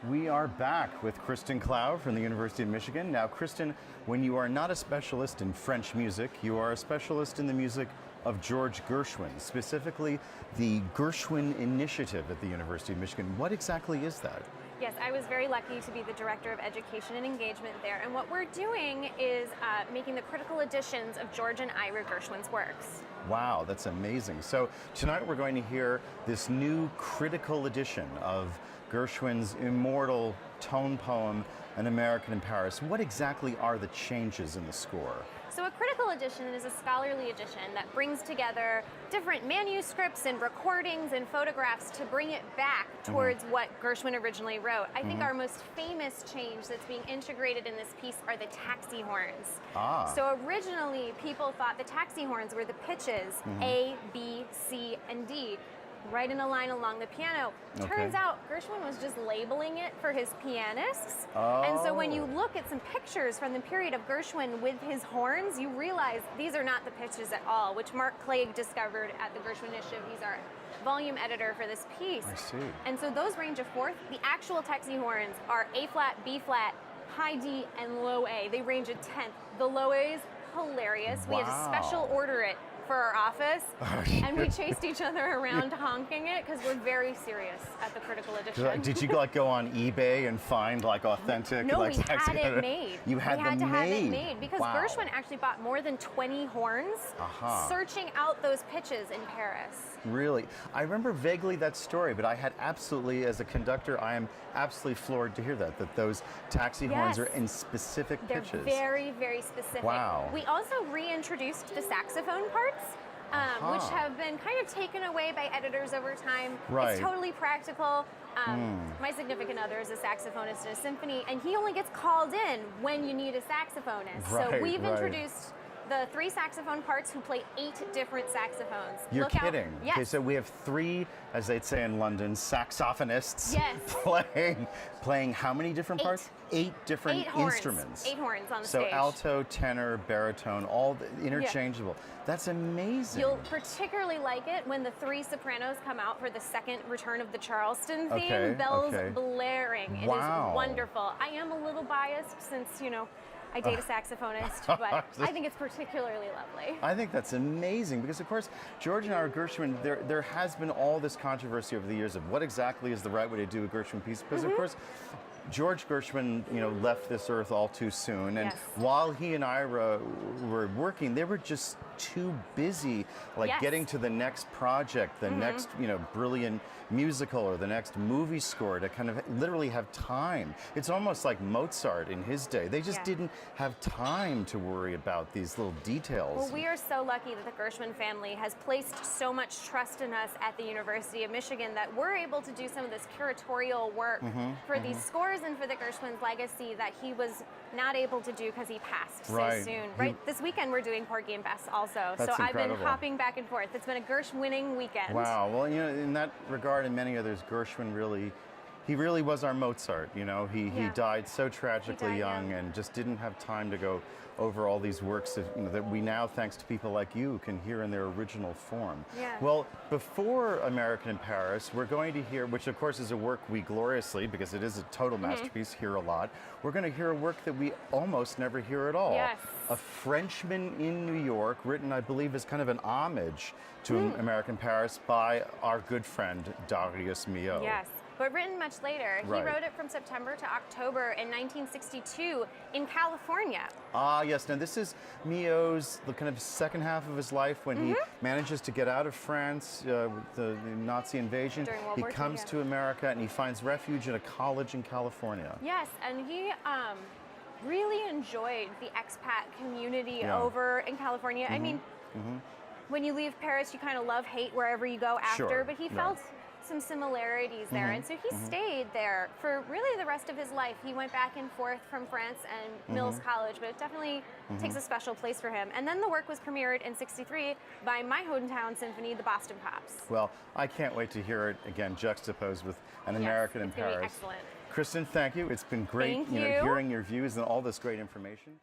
We are back with Kristen Clough from the University of Michigan. Now, Kristen, when you are not a specialist in French music, you are a specialist in the music of George Gershwin, specifically the Gershwin Initiative at the University of Michigan. What exactly is that? Yes, I was very lucky to be the Director of Education and Engagement there. And what we're doing is making the critical editions of George and Ira Gershwin's works. Wow, that's amazing. So tonight we're going to hear this new critical edition of Gershwin's immortal tone poem, An American in Paris. What exactly are the changes in the score? So a critical edition is a scholarly edition that brings together different manuscripts and recordings and photographs to bring it back towards what Gershwin originally wrote. I think our most famous change that's being integrated in this piece are the taxi horns. So originally people thought the taxi horns were the pitches A, B, C, and D, right in a line along the piano. Turns out Gershwin was just labeling it for his pianists. And so when you look at some pictures from the period of Gershwin with his horns, you realize these are not the pitches at all, which Mark Clough discovered at the Gershwin Initiative. He's our volume editor for this piece. I see. And so those range a fourth. The actual taxi horns are A flat, B flat, high D, and low A. They range a tenth. The low A is hilarious. We had to special order it for our office, and we chased each other around honking it because we're very serious at the critical edition. Did you like go on eBay and find like authentic? No, like, we had it made. You had them made? We had to have it made because Gershwin actually bought more than 20 horns searching out those pitches in Paris. Really? I remember vaguely that story, but I had absolutely, as a conductor, I am absolutely floored to hear that those taxi horns are in specific pitches. They're very, very specific. Wow. We also reintroduced the saxophone parts, which have been kind of taken away by editors over time. It's totally practical. My significant other is a saxophonist in a symphony, and he only gets called in when you need a saxophonist. So we've introduced the 3 saxophone parts who play 8 different saxophones. You're kidding? Yes. Okay, so we have 3, as they'd say in London, saxophonists playing how many different parts? 8 different instruments. 8 horns on the stage. So alto, tenor, baritone, all interchangeable. That's amazing. You'll particularly like it when the 3 sopranos come out for the second return of the Charleston theme. Bells blaring. It is wonderful. I am a little biased since, you know, I date a saxophonist, but I think it's particularly lovely. I think that's amazing because, of course, George and Ira Gershwin, there has been all this controversy over the years of what exactly is the right way to do a Gershwin piece. Because, of course, George Gershwin, you know, left this earth all too soon, and while he and Ira were working, they were just too busy, like getting to the next project, the next, you know, brilliant musical or the next movie score to kind of literally have time. It's almost like Mozart in his day. They just didn't have time to worry about these little details. Well, we are so lucky that the Gershwin family has placed so much trust in us at the University of Michigan that we're able to do some of this curatorial work for these scores and for the Gershwin's legacy that he was not able to do because he passed so soon. This weekend we're doing Porgy and Bess also. That's so incredible. I've been hopping back and forth. It's been a Gershwin-winning weekend. Wow. Well, you know, in that regard and many others, Gershwin he really was our Mozart, you know. He died so tragically young and just didn't have time to go over all these works that we now, thanks to people like you, can hear in their original form. Well, before American in Paris, we're going to hear, which of course is a work we gloriously, because it is a total masterpiece, hear a lot. We're going to hear a work that we almost never hear at all. A Frenchman in New York, written, I believe, as kind of an homage to American in Paris by our good friend, Darius Milhaud. But written much later. He wrote it from September to October in 1962 in California. Yes. Now this is Milhaud's the kind of second half of his life when he manages to get out of France, the Nazi invasion. During World He War II, comes to America and he finds refuge in a college in California. Yes, and he really enjoyed the expat community over in California. I mean, when you leave Paris, you kind of love, hate wherever you go after, but he felt some similarities there. And so he stayed there for really the rest of his life. He went back and forth from France and Mills College, but it definitely takes a special place for him. And then the work was premiered in '63 by my hometown symphony, the Boston Pops. Well, I can't wait to hear it again juxtaposed with An American in Paris. Excellent. Kristen, thank you. It's been great Thank you. hearing your views and all this great information.